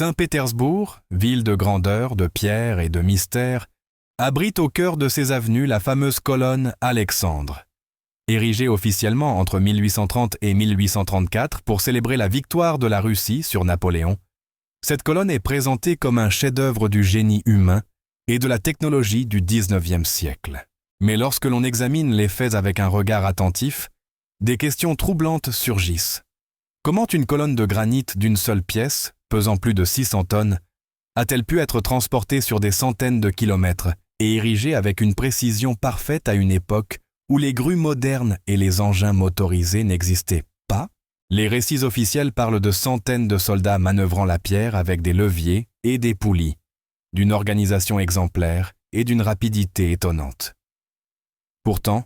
Saint-Pétersbourg, ville de grandeur, de pierre et de mystère, abrite au cœur de ses avenues la fameuse colonne Alexandre. Érigée officiellement entre 1830 et 1834 pour célébrer la victoire de la Russie sur Napoléon, cette colonne est présentée comme un chef-d'œuvre du génie humain et de la technologie du XIXe siècle. Mais lorsque l'on examine les faits avec un regard attentif, des questions troublantes surgissent. Comment une colonne de granit d'une seule pièce, pesant plus de 600 tonnes, a-t-elle pu être transportée sur des centaines de kilomètres et érigée avec une précision parfaite à une époque où les grues modernes et les engins motorisés n'existaient pas? Les récits officiels parlent de centaines de soldats manœuvrant la pierre avec des leviers et des poulies, d'une organisation exemplaire et d'une rapidité étonnante. Pourtant,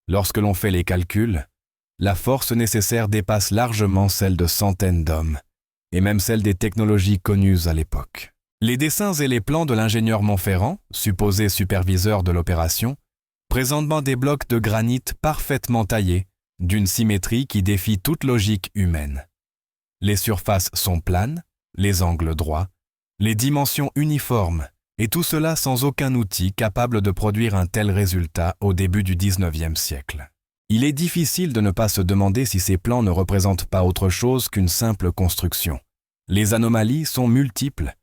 lorsque l'on fait les calculs, la force nécessaire dépasse largement celle de centaines d'hommes, et même celle des technologies connues à l'époque. Les dessins et les plans de l'ingénieur Montferrand, supposé superviseur de l'opération, présentent des blocs de granit parfaitement taillés, d'une symétrie qui défie toute logique humaine. Les surfaces sont planes, les angles droits, les dimensions uniformes, et tout cela sans aucun outil capable de produire un tel résultat au début du XIXe siècle. Il est difficile de ne pas se demander si ces plans ne représentent pas autre chose qu'une simple construction. Les anomalies sont multiples.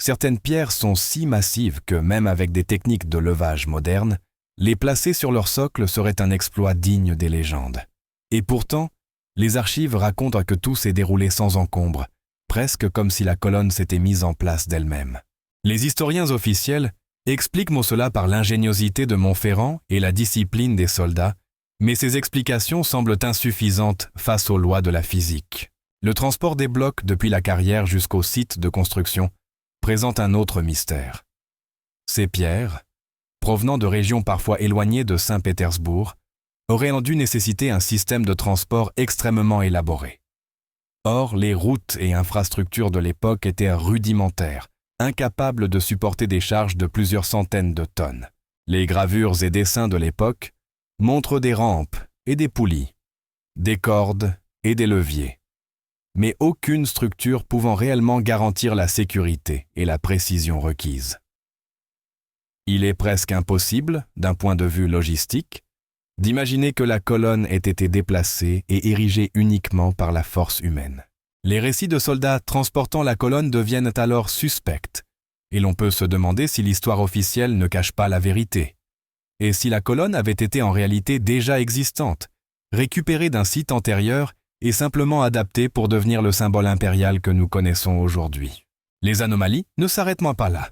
Certaines pierres sont si massives que, même avec des techniques de levage modernes, les placer sur leur socle serait un exploit digne des légendes. Et pourtant, les archives racontent que tout s'est déroulé sans encombre, presque comme si la colonne s'était mise en place d'elle-même. Les historiens officiels expliquent cela par l'ingéniosité de Montferrand et la discipline des soldats, mais ces explications semblent insuffisantes face aux lois de la physique. Le transport des blocs depuis la carrière jusqu'au site de construction présente un autre mystère. Ces pierres, provenant de régions parfois éloignées de Saint-Pétersbourg, auraient dû nécessiter un système de transport extrêmement élaboré. Or, les routes et infrastructures de l'époque étaient rudimentaires, incapables de supporter des charges de plusieurs centaines de tonnes. Les gravures et dessins de l'époque montrent des rampes et des poulies, des cordes et des leviers, mais aucune structure pouvant réellement garantir la sécurité et la précision requises. Il est presque impossible, d'un point de vue logistique, d'imaginer que la colonne ait été déplacée et érigée uniquement par la force humaine. Les récits de soldats transportant la colonne deviennent alors suspects, et l'on peut se demander si l'histoire officielle ne cache pas la vérité. Et si la colonne avait été en réalité déjà existante, récupérée d'un site antérieur et simplement adaptée pour devenir le symbole impérial que nous connaissons aujourd'hui. Les anomalies ne s'arrêtent pas là.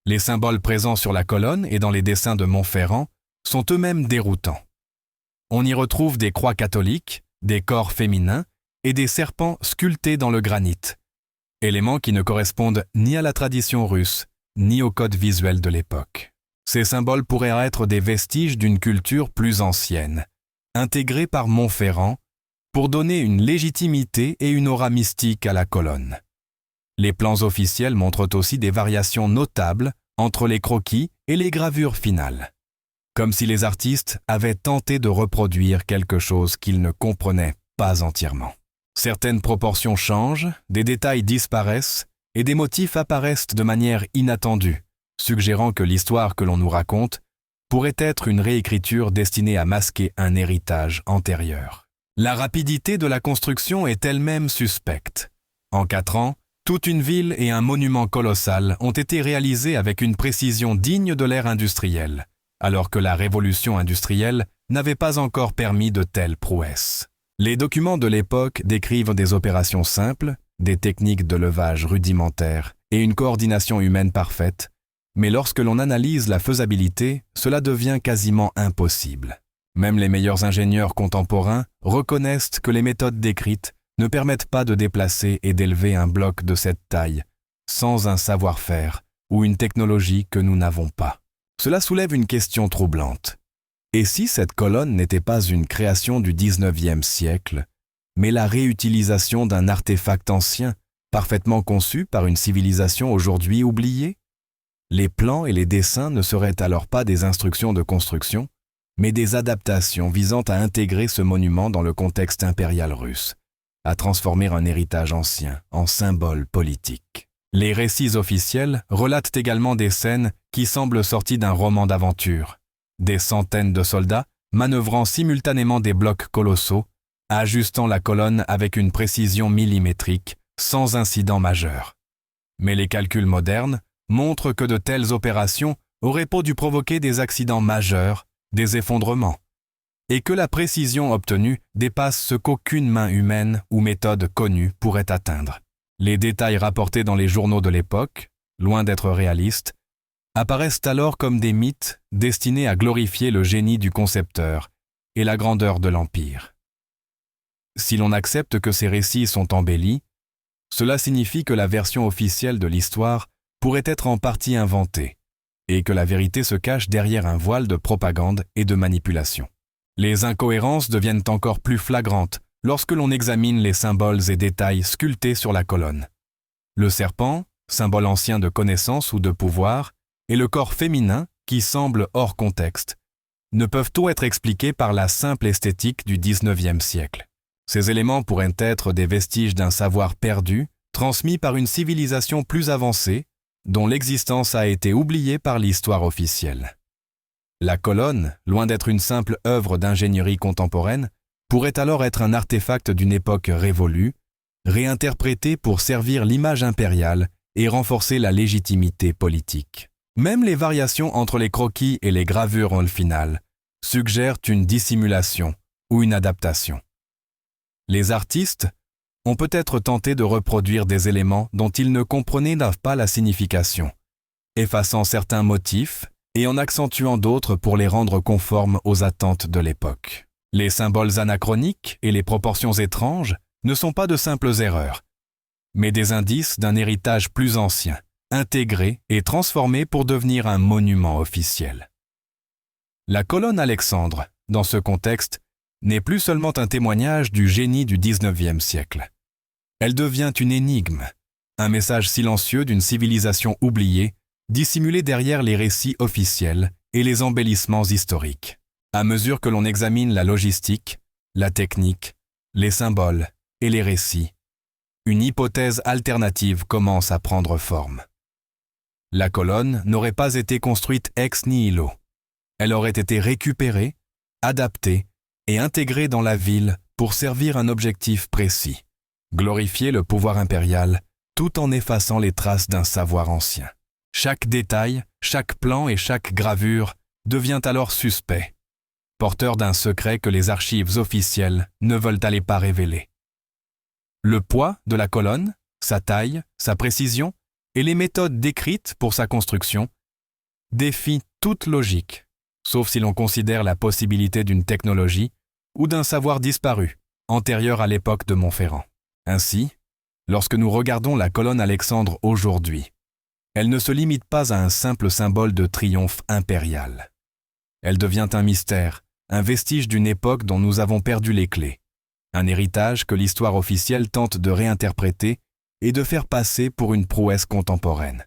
Les symboles présents sur la colonne et dans les dessins de Montferrand sont eux-mêmes déroutants. On y retrouve des croix catholiques, des corps féminins et des serpents sculptés dans le granit, éléments qui ne correspondent ni à la tradition russe, ni au code visuel de l'époque. Ces symboles pourraient être des vestiges d'une culture plus ancienne, intégrée par Montferrand, pour donner une légitimité et une aura mystique à la colonne. Les plans officiels montrent aussi des variations notables entre les croquis et les gravures finales, comme si les artistes avaient tenté de reproduire quelque chose qu'ils ne comprenaient pas entièrement. Certaines proportions changent, des détails disparaissent et des motifs apparaissent de manière inattendue, suggérant que l'histoire que l'on nous raconte pourrait être une réécriture destinée à masquer un héritage antérieur. La rapidité de la construction est elle-même suspecte. En 4 ans, toute une ville et un monument colossal ont été réalisés avec une précision digne de l'ère industrielle, alors que la révolution industrielle n'avait pas encore permis de telles prouesses. Les documents de l'époque décrivent des opérations simples, des techniques de levage rudimentaires et une coordination humaine parfaite, mais lorsque l'on analyse la faisabilité, cela devient quasiment impossible. Même les meilleurs ingénieurs contemporains reconnaissent que les méthodes décrites ne permettent pas de déplacer et d'élever un bloc de cette taille, sans un savoir-faire ou une technologie que nous n'avons pas. Cela soulève une question troublante. Et si cette colonne n'était pas une création du XIXe siècle, mais la réutilisation d'un artefact ancien, parfaitement conçu par une civilisation aujourd'hui oubliée? Les plans et les dessins ne seraient alors pas des instructions de construction, mais des adaptations visant à intégrer ce monument dans le contexte impérial russe, à transformer un héritage ancien en symbole politique. Les récits officiels relatent également des scènes qui semblent sorties d'un roman d'aventure. Des centaines de soldats manœuvrant simultanément des blocs colossaux, ajustant la colonne avec une précision millimétrique, sans incident majeur. Mais les calculs modernes montrent que de telles opérations auraient dû provoquer des accidents majeurs, des effondrements, et que la précision obtenue dépasse ce qu'aucune main humaine ou méthode connue pourrait atteindre. Les détails rapportés dans les journaux de l'époque, loin d'être réalistes, apparaissent alors comme des mythes destinés à glorifier le génie du concepteur et la grandeur de l'Empire. Si l'on accepte que ces récits sont embellis, cela signifie que la version officielle de l'histoire pourrait être en partie inventée, et que la vérité se cache derrière un voile de propagande et de manipulation. Les incohérences deviennent encore plus flagrantes lorsque l'on examine les symboles et détails sculptés sur la colonne. Le serpent, symbole ancien de connaissance ou de pouvoir, et le corps féminin, qui semble hors contexte, ne peuvent tout être expliqués par la simple esthétique du XIXe siècle. Ces éléments pourraient être des vestiges d'un savoir perdu, transmis par une civilisation plus avancée, dont l'existence a été oubliée par l'histoire officielle. La colonne, loin d'être une simple œuvre d'ingénierie contemporaine, pourrait alors être un artefact d'une époque révolue, réinterprété pour servir l'image impériale et renforcer la légitimité politique. Même les variations entre les croquis et les gravures au final suggèrent une dissimulation ou une adaptation. Les artistes ont peut-être tenté de reproduire des éléments dont ils ne comprenaient pas la signification, effaçant certains motifs et en accentuant d'autres pour les rendre conformes aux attentes de l'époque. Les symboles anachroniques et les proportions étranges ne sont pas de simples erreurs, mais des indices d'un héritage plus ancien, intégré et transformé pour devenir un monument officiel. La colonne Alexandre, dans ce contexte, n'est plus seulement un témoignage du génie du XIXe siècle. Elle devient une énigme, un message silencieux d'une civilisation oubliée, dissimulée derrière les récits officiels et les embellissements historiques. À mesure que l'on examine la logistique, la technique, les symboles et les récits, une hypothèse alternative commence à prendre forme. La colonne n'aurait pas été construite ex nihilo. Elle aurait été récupérée, adaptée et intégrée dans la ville pour servir un objectif précis, glorifier le pouvoir impérial tout en effaçant les traces d'un savoir ancien. Chaque détail, chaque plan et chaque gravure devient alors suspect, porteur d'un secret que les archives officielles ne veulent aller pas révéler. Le poids de la colonne, sa taille, sa précision et les méthodes décrites pour sa construction défient toute logique, sauf si l'on considère la possibilité d'une technologie ou d'un savoir disparu, antérieur à l'époque de Montferrand. Ainsi, lorsque nous regardons la colonne Alexandre aujourd'hui, elle ne se limite pas à un simple symbole de triomphe impérial. Elle devient un mystère, un vestige d'une époque dont nous avons perdu les clés, un héritage que l'histoire officielle tente de réinterpréter et de faire passer pour une prouesse contemporaine.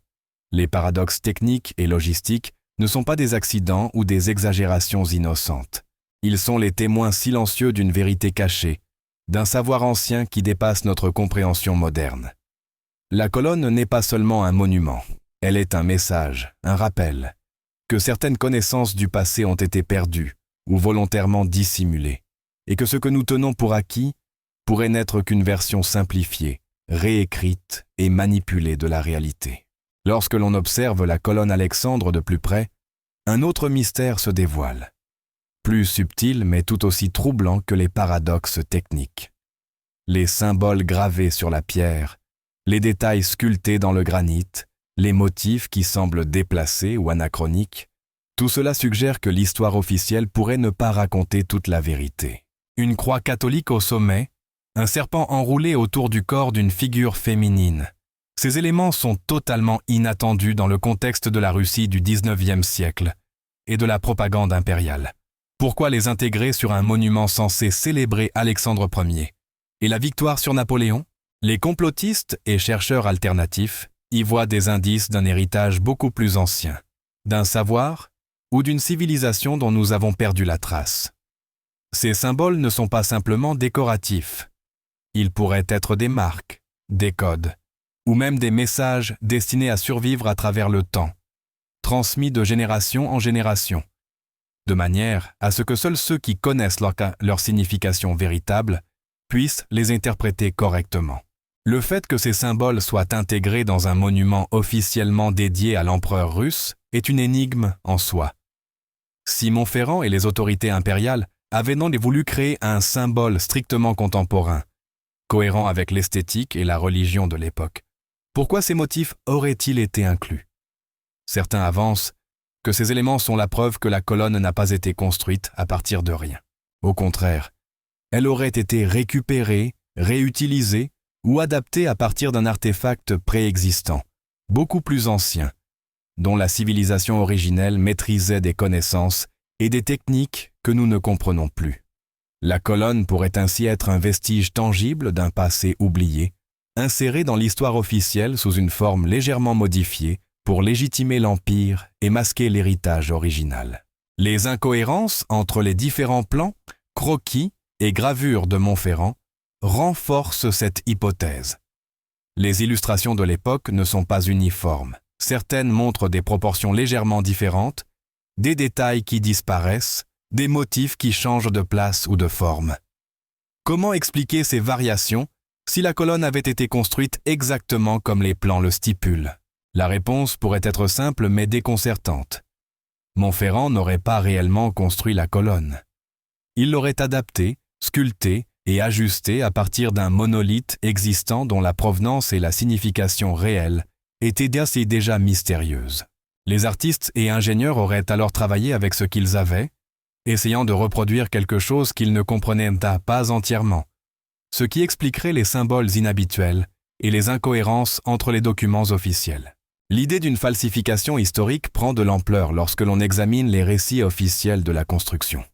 Les paradoxes techniques et logistiques ne sont pas des accidents ou des exagérations innocentes. Ils sont les témoins silencieux d'une vérité cachée, d'un savoir ancien qui dépasse notre compréhension moderne. La colonne n'est pas seulement un monument, elle est un message, un rappel, que certaines connaissances du passé ont été perdues ou volontairement dissimulées, et que ce que nous tenons pour acquis pourrait n'être qu'une version simplifiée, réécrite et manipulée de la réalité. Lorsque l'on observe la colonne Alexandre de plus près, un autre mystère se dévoile, plus subtil mais tout aussi troublant que les paradoxes techniques. Les symboles gravés sur la pierre, les détails sculptés dans le granit, les motifs qui semblent déplacés ou anachroniques, tout cela suggère que l'histoire officielle pourrait ne pas raconter toute la vérité. Une croix catholique au sommet, un serpent enroulé autour du corps d'une figure féminine. Ces éléments sont totalement inattendus dans le contexte de la Russie du XIXe siècle et de la propagande impériale. Pourquoi les intégrer sur un monument censé célébrer Alexandre Ier et la victoire sur Napoléon? Les complotistes et chercheurs alternatifs y voient des indices d'un héritage beaucoup plus ancien, d'un savoir ou d'une civilisation dont nous avons perdu la trace. Ces symboles ne sont pas simplement décoratifs. Ils pourraient être des marques, des codes, ou même des messages destinés à survivre à travers le temps, transmis de génération en génération, de manière à ce que seuls ceux qui connaissent leur signification véritable puissent les interpréter correctement. Le fait que ces symboles soient intégrés dans un monument officiellement dédié à l'empereur russe est une énigme en soi. Si Montferrand et les autorités impériales avaient non voulu créer un symbole strictement contemporain, cohérent avec l'esthétique et la religion de l'époque, pourquoi ces motifs auraient-ils été inclus? Certains avancent que ces éléments sont la preuve que la colonne n'a pas été construite à partir de rien. Au contraire, elle aurait été récupérée, réutilisée ou adaptée à partir d'un artefact préexistant, beaucoup plus ancien, dont la civilisation originelle maîtrisait des connaissances et des techniques que nous ne comprenons plus. La colonne pourrait ainsi être un vestige tangible d'un passé oublié, inséré dans l'histoire officielle sous une forme légèrement modifiée pour légitimer l'Empire et masquer l'héritage original. Les incohérences entre les différents plans, croquis et gravures de Montferrand renforcent cette hypothèse. Les illustrations de l'époque ne sont pas uniformes. Certaines montrent des proportions légèrement différentes, des détails qui disparaissent, des motifs qui changent de place ou de forme. Comment expliquer ces variations si la colonne avait été construite exactement comme les plans le stipulent? La réponse pourrait être simple mais déconcertante. Montferrand n'aurait pas réellement construit la colonne. Il l'aurait adaptée, sculptée et ajustée à partir d'un monolithe existant dont la provenance et la signification réelle étaient déjà mystérieuses. Les artistes et ingénieurs auraient alors travaillé avec ce qu'ils avaient, essayant de reproduire quelque chose qu'ils ne comprenaient pas entièrement, ce qui expliquerait les symboles inhabituels et les incohérences entre les documents officiels. L'idée d'une falsification historique prend de l'ampleur lorsque l'on examine les récits officiels de la construction.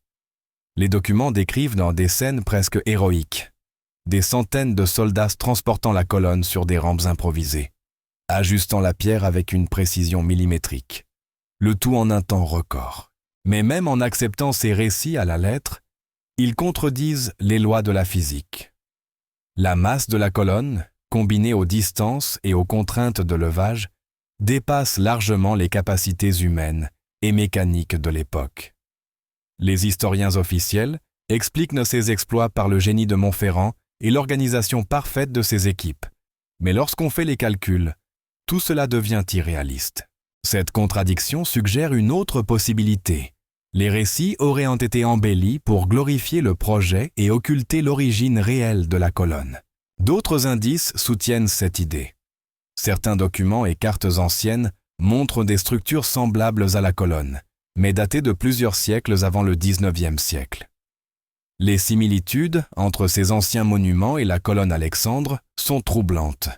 Les documents décrivent dans des scènes presque héroïques des centaines de soldats transportant la colonne sur des rampes improvisées, ajustant la pierre avec une précision millimétrique, le tout en un temps record. Mais même en acceptant ces récits à la lettre, ils contredisent les lois de la physique. La masse de la colonne, combinée aux distances et aux contraintes de levage, dépasse largement les capacités humaines et mécaniques de l'époque. Les historiens officiels expliquent ces exploits par le génie de Montferrand et l'organisation parfaite de ses équipes. Mais lorsqu'on fait les calculs, tout cela devient irréaliste. Cette contradiction suggère une autre possibilité. Les récits auraient été embellis pour glorifier le projet et occulter l'origine réelle de la colonne. D'autres indices soutiennent cette idée. Certains documents et cartes anciennes montrent des structures semblables à la colonne, mais datées de plusieurs siècles avant le XIXe siècle. Les similitudes entre ces anciens monuments et la colonne Alexandre sont troublantes.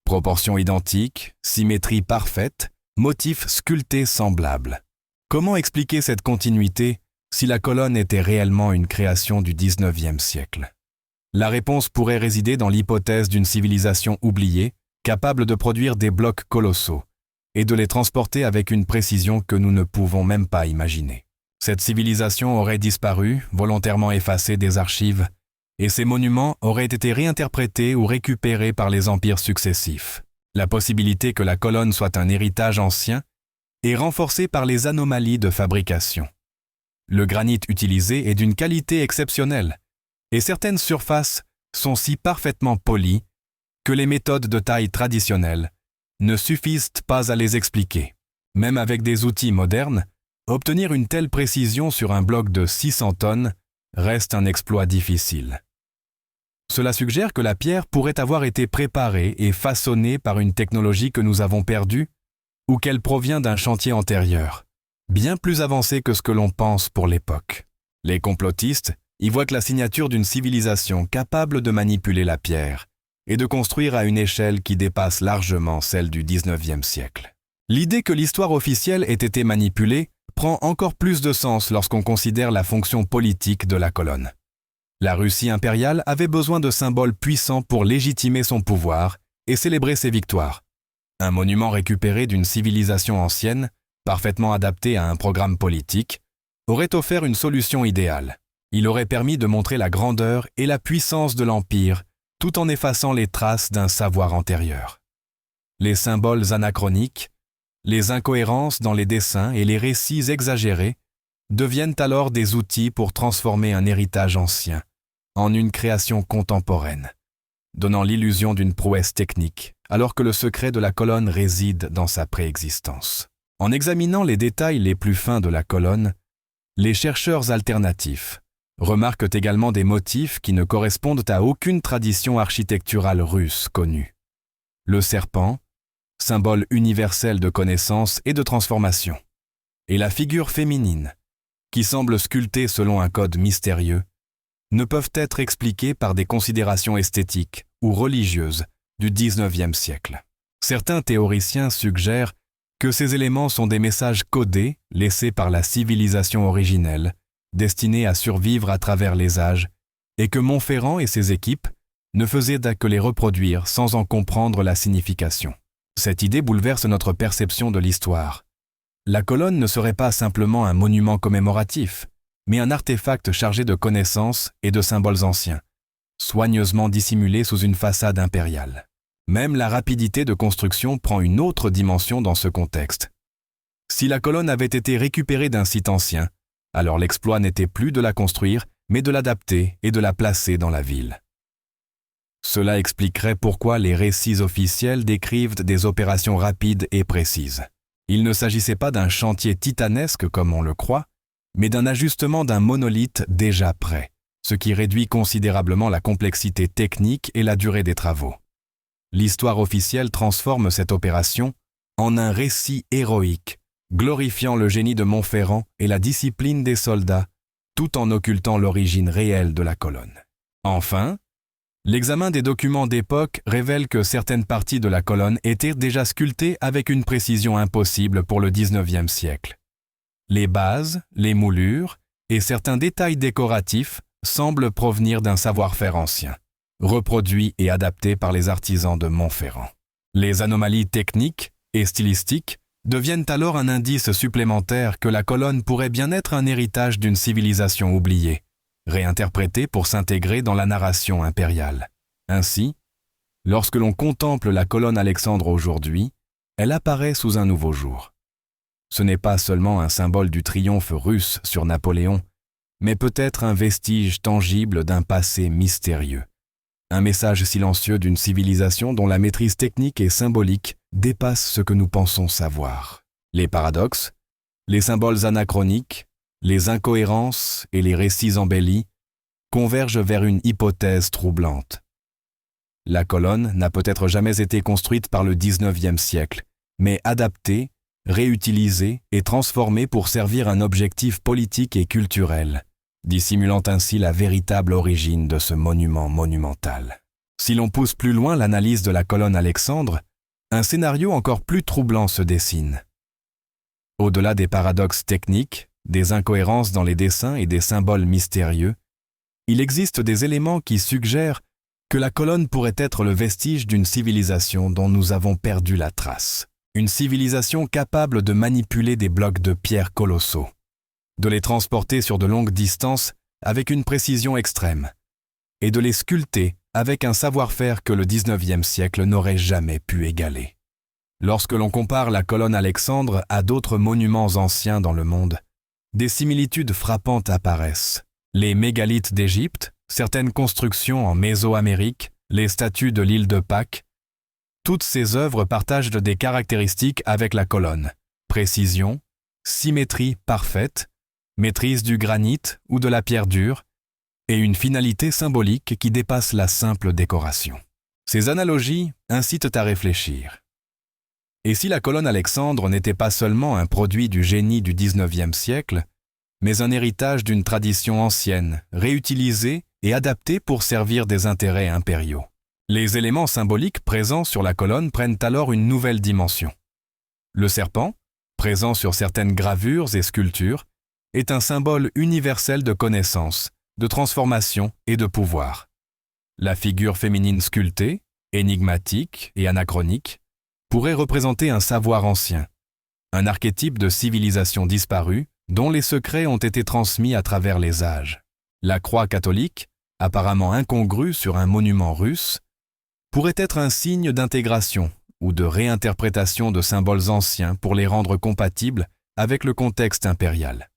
Proportions identiques, symétrie parfaite, motifs sculptés semblables. Comment expliquer cette continuité si la colonne était réellement une création du XIXe siècle? La réponse pourrait résider dans l'hypothèse d'une civilisation oubliée, capable de produire des blocs colossaux et de les transporter avec une précision que nous ne pouvons même pas imaginer. Cette civilisation aurait disparu, volontairement effacée des archives, et ces monuments auraient été réinterprétés ou récupérés par les empires successifs. La possibilité que la colonne soit un héritage ancien est renforcée par les anomalies de fabrication. Le granit utilisé est d'une qualité exceptionnelle, et certaines surfaces sont si parfaitement polies que les méthodes de taille traditionnelles ne suffisent pas à les expliquer. Même avec des outils modernes, obtenir une telle précision sur un bloc de 600 tonnes reste un exploit difficile. Cela suggère que la pierre pourrait avoir été préparée et façonnée par une technologie que nous avons perdue ou qu'elle provient d'un chantier antérieur, bien plus avancé que ce que l'on pense pour l'époque. Les complotistes y voient que la signature d'une civilisation capable de manipuler la pierre et de construire à une échelle qui dépasse largement celle du XIXe siècle. L'idée que l'histoire officielle ait été manipulée prend encore plus de sens lorsqu'on considère la fonction politique de la colonne. La Russie impériale avait besoin de symboles puissants pour légitimer son pouvoir et célébrer ses victoires. Un monument récupéré d'une civilisation ancienne, parfaitement adapté à un programme politique, aurait offert une solution idéale. Il aurait permis de montrer la grandeur et la puissance de l'Empire tout en effaçant les traces d'un savoir antérieur. Les symboles anachroniques, les incohérences dans les dessins et les récits exagérés deviennent alors des outils pour transformer un héritage ancien en une création contemporaine, donnant l'illusion d'une prouesse technique, alors que le secret de la colonne réside dans sa préexistence. En examinant les détails les plus fins de la colonne, les chercheurs alternatifs remarquent également des motifs qui ne correspondent à aucune tradition architecturale russe connue. Le serpent, symbole universel de connaissance et de transformation, et la figure féminine, qui semble sculptée selon un code mystérieux, ne peuvent être expliqués par des considérations esthétiques ou religieuses du XIXe siècle. Certains théoriciens suggèrent que ces éléments sont des messages codés laissés par la civilisation originelle, destinés à survivre à travers les âges, et que Montferrand et ses équipes ne faisaient que les reproduire sans en comprendre la signification. Cette idée bouleverse notre perception de l'histoire. La colonne ne serait pas simplement un monument commémoratif, mais un artefact chargé de connaissances et de symboles anciens, soigneusement dissimulés sous une façade impériale. Même la rapidité de construction prend une autre dimension dans ce contexte. Si la colonne avait été récupérée d'un site ancien, alors l'exploit n'était plus de la construire, mais de l'adapter et de la placer dans la ville. Cela expliquerait pourquoi les récits officiels décrivent des opérations rapides et précises. Il ne s'agissait pas d'un chantier titanesque comme on le croit, mais d'un ajustement d'un monolithe déjà prêt, ce qui réduit considérablement la complexité technique et la durée des travaux. L'histoire officielle transforme cette opération en un récit héroïque, glorifiant le génie de Montferrand et la discipline des soldats, tout en occultant l'origine réelle de la colonne. Enfin, l'examen des documents d'époque révèle que certaines parties de la colonne étaient déjà sculptées avec une précision impossible pour le XIXe siècle. Les bases, les moulures et certains détails décoratifs semblent provenir d'un savoir-faire ancien, reproduit et adapté par les artisans de Montferrand. Les anomalies techniques et stylistiques deviennent alors un indice supplémentaire que la colonne pourrait bien être un héritage d'une civilisation oubliée, réinterprétée pour s'intégrer dans la narration impériale. Ainsi, lorsque l'on contemple la colonne Alexandre aujourd'hui, elle apparaît sous un nouveau jour. Ce n'est pas seulement un symbole du triomphe russe sur Napoléon, mais peut-être un vestige tangible d'un passé mystérieux. Un message silencieux d'une civilisation dont la maîtrise technique et symbolique dépasse ce que nous pensons savoir. Les paradoxes, les symboles anachroniques, les incohérences et les récits embellis convergent vers une hypothèse troublante. La colonne n'a peut-être jamais été construite par le XIXe siècle, mais adaptée, réutilisée et transformée pour servir un objectif politique et culturel, dissimulant ainsi la véritable origine de ce monument monumental. Si l'on pousse plus loin l'analyse de la colonne Alexandre, un scénario encore plus troublant se dessine. Au-delà des paradoxes techniques, des incohérences dans les dessins et des symboles mystérieux, il existe des éléments qui suggèrent que la colonne pourrait être le vestige d'une civilisation dont nous avons perdu la trace. Une civilisation capable de manipuler des blocs de pierre colossaux, de les transporter sur de longues distances avec une précision extrême, et de les sculpter avec un savoir-faire que le XIXe siècle n'aurait jamais pu égaler. Lorsque l'on compare la colonne Alexandre à d'autres monuments anciens dans le monde, des similitudes frappantes apparaissent. Les mégalithes d'Égypte, certaines constructions en Mésoamérique, les statues de l'île de Pâques, toutes ces œuvres partagent des caractéristiques avec la colonne: précision, symétrie parfaite, maîtrise du granit ou de la pierre dure, et une finalité symbolique qui dépasse la simple décoration. Ces analogies incitent à réfléchir. Et si la colonne Alexandre n'était pas seulement un produit du génie du XIXe siècle, mais un héritage d'une tradition ancienne, réutilisée et adaptée pour servir des intérêts impériaux? Les éléments symboliques présents sur la colonne prennent alors une nouvelle dimension. Le serpent, présent sur certaines gravures et sculptures, est un symbole universel de connaissance, de transformation et de pouvoir. La figure féminine sculptée, énigmatique et anachronique, pourrait représenter un savoir ancien, un archétype de civilisation disparue dont les secrets ont été transmis à travers les âges. La croix catholique, apparemment incongru sur un monument russe, pourrait être un signe d'intégration ou de réinterprétation de symboles anciens pour les rendre compatibles avec le contexte impérial.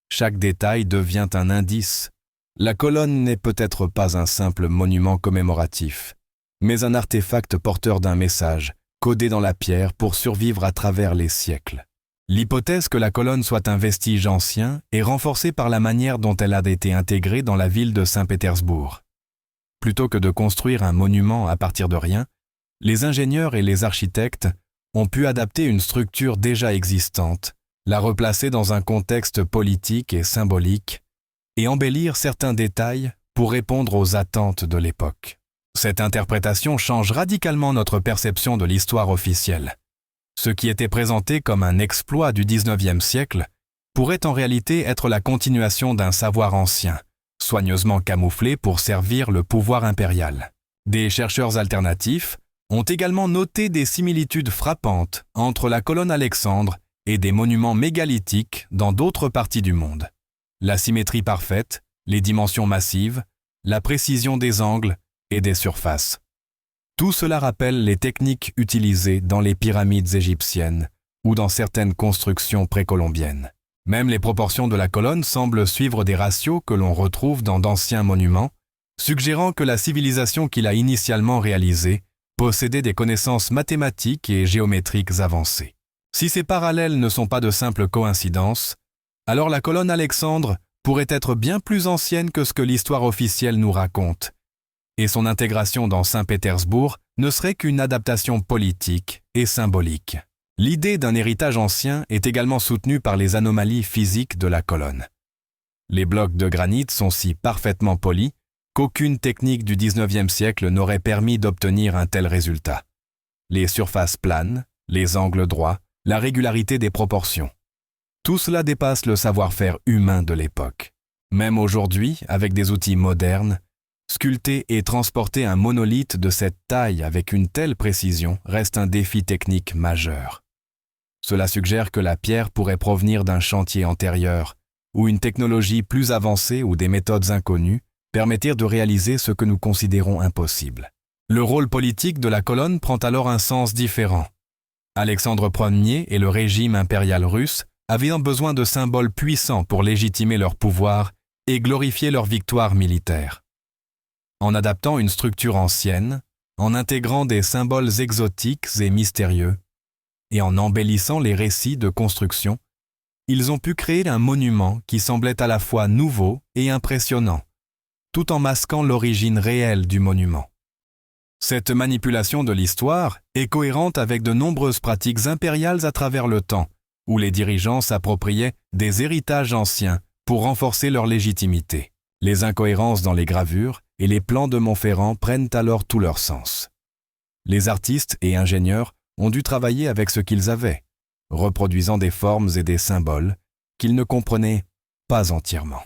Chaque détail devient un indice. La colonne n'est peut-être pas un simple monument commémoratif, mais un artefact porteur d'un message, codé dans la pierre pour survivre à travers les siècles. L'hypothèse que la colonne soit un vestige ancien est renforcée par la manière dont elle a été intégrée dans la ville de Saint-Pétersbourg. Plutôt que de construire un monument à partir de rien, les ingénieurs et les architectes ont pu adapter une structure déjà existante, la replacer dans un contexte politique et symbolique, et embellir certains détails pour répondre aux attentes de l'époque. Cette interprétation change radicalement notre perception de l'histoire officielle. Ce qui était présenté comme un exploit du XIXe siècle pourrait en réalité être la continuation d'un savoir ancien, soigneusement camouflé pour servir le pouvoir impérial. Des chercheurs alternatifs ont également noté des similitudes frappantes entre la colonne Alexandre et des monuments mégalithiques dans d'autres parties du monde. La symétrie parfaite, les dimensions massives, la précision des angles et des surfaces. Tout cela rappelle les techniques utilisées dans les pyramides égyptiennes ou dans certaines constructions précolombiennes. Même les proportions de la colonne semblent suivre des ratios que l'on retrouve dans d'anciens monuments, suggérant que la civilisation qu'il a initialement réalisée possédait des connaissances mathématiques et géométriques avancées. Si ces parallèles ne sont pas de simples coïncidences, alors la colonne Alexandre pourrait être bien plus ancienne que ce que l'histoire officielle nous raconte, et son intégration dans Saint-Pétersbourg ne serait qu'une adaptation politique et symbolique. L'idée d'un héritage ancien est également soutenue par les anomalies physiques de la colonne. Les blocs de granit sont si parfaitement polis qu'aucune technique du XIXe siècle n'aurait permis d'obtenir un tel résultat. Les surfaces planes, les angles droits, la régularité des proportions. Tout cela dépasse le savoir-faire humain de l'époque. Même aujourd'hui, avec des outils modernes, sculpter et transporter un monolithe de cette taille avec une telle précision reste un défi technique majeur. Cela suggère que la pierre pourrait provenir d'un chantier antérieur, où une technologie plus avancée ou des méthodes inconnues permettirent de réaliser ce que nous considérons impossible. Le rôle politique de la colonne prend alors un sens différent. Alexandre Ier et le régime impérial russe avaient besoin de symboles puissants pour légitimer leur pouvoir et glorifier leur victoire militaire. En adaptant une structure ancienne, en intégrant des symboles exotiques et mystérieux, et en embellissant les récits de construction, ils ont pu créer un monument qui semblait à la fois nouveau et impressionnant, tout en masquant l'origine réelle du monument. Cette manipulation de l'histoire est cohérente avec de nombreuses pratiques impériales à travers le temps, où les dirigeants s'appropriaient des héritages anciens pour renforcer leur légitimité. Les incohérences dans les gravures et les plans de Montferrand prennent alors tout leur sens. Les artistes et ingénieurs ont dû travailler avec ce qu'ils avaient, reproduisant des formes et des symboles qu'ils ne comprenaient pas entièrement.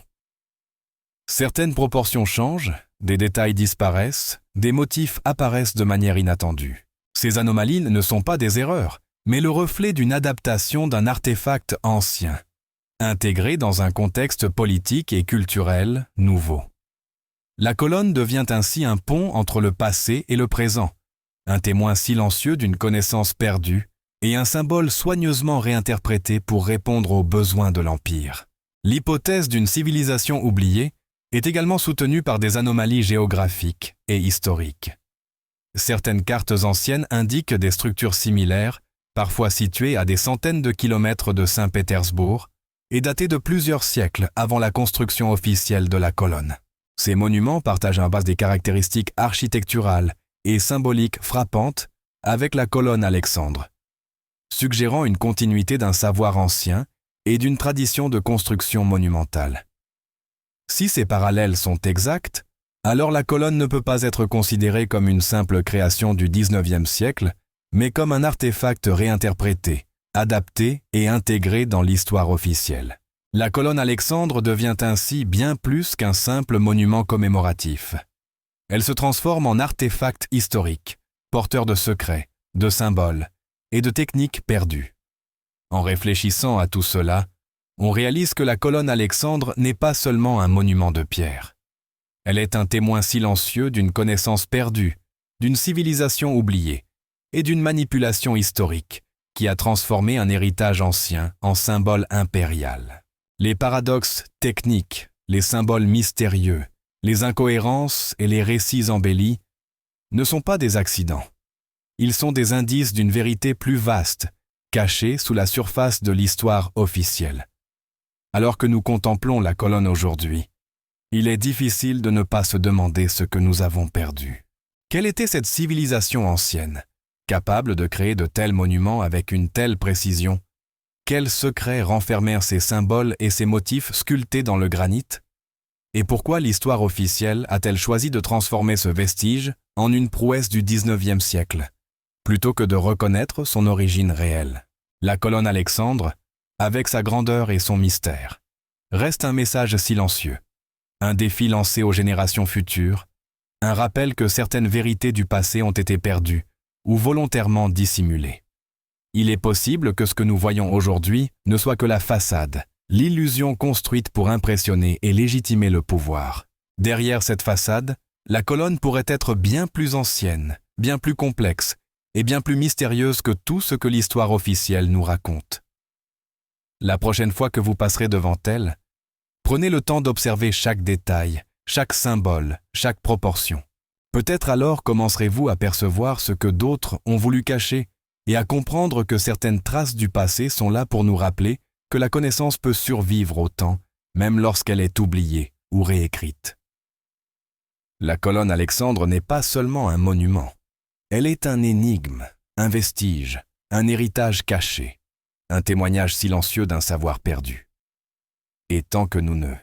Certaines proportions changent, des détails disparaissent, des motifs apparaissent de manière inattendue. Ces anomalies ne sont pas des erreurs, mais le reflet d'une adaptation d'un artefact ancien, intégré dans un contexte politique et culturel nouveau. La colonne devient ainsi un pont entre le passé et le présent, un témoin silencieux d'une connaissance perdue et un symbole soigneusement réinterprété pour répondre aux besoins de l'Empire. L'hypothèse d'une civilisation oubliée est également soutenue par des anomalies géographiques et historiques. Certaines cartes anciennes indiquent des structures similaires, parfois situées à des centaines de kilomètres de Saint-Pétersbourg, et datées de plusieurs siècles avant la construction officielle de la colonne. Ces monuments partagent en base des caractéristiques architecturales et symboliques frappantes avec la colonne Alexandre, suggérant une continuité d'un savoir ancien et d'une tradition de construction monumentale. Si ces parallèles sont exacts, alors la colonne ne peut pas être considérée comme une simple création du XIXe siècle, mais comme un artefact réinterprété, adapté et intégré dans l'histoire officielle. La colonne Alexandre devient ainsi bien plus qu'un simple monument commémoratif. Elle se transforme en artefact historique, porteur de secrets, de symboles et de techniques perdues. En réfléchissant à tout cela, on réalise que la colonne Alexandre n'est pas seulement un monument de pierre. Elle est un témoin silencieux d'une connaissance perdue, d'une civilisation oubliée et d'une manipulation historique qui a transformé un héritage ancien en symbole impérial. Les paradoxes techniques, les symboles mystérieux, les incohérences et les récits embellis ne sont pas des accidents. Ils sont des indices d'une vérité plus vaste, cachée sous la surface de l'histoire officielle. Alors que nous contemplons la colonne aujourd'hui, il est difficile de ne pas se demander ce que nous avons perdu. Quelle était cette civilisation ancienne, capable de créer de tels monuments avec une telle précision? Quels secrets renfermèrent ces symboles et ces motifs sculptés dans le granit? Et pourquoi l'histoire officielle a-t-elle choisi de transformer ce vestige en une prouesse du XIXe siècle, plutôt que de reconnaître son origine réelle? La colonne Alexandre, avec sa grandeur et son mystère, reste un message silencieux, un défi lancé aux générations futures, un rappel que certaines vérités du passé ont été perdues ou volontairement dissimulées. Il est possible que ce que nous voyons aujourd'hui ne soit que la façade, l'illusion construite pour impressionner et légitimer le pouvoir. Derrière cette façade, la colonne pourrait être bien plus ancienne, bien plus complexe et bien plus mystérieuse que tout ce que l'histoire officielle nous raconte. La prochaine fois que vous passerez devant elle, prenez le temps d'observer chaque détail, chaque symbole, chaque proportion. Peut-être alors commencerez-vous à percevoir ce que d'autres ont voulu cacher et à comprendre que certaines traces du passé sont là pour nous rappeler que la connaissance peut survivre au temps, même lorsqu'elle est oubliée ou réécrite. La colonne Alexandre n'est pas seulement un monument. Elle est un énigme, un vestige, un héritage caché, un témoignage silencieux d'un savoir perdu. Et tant que nous ne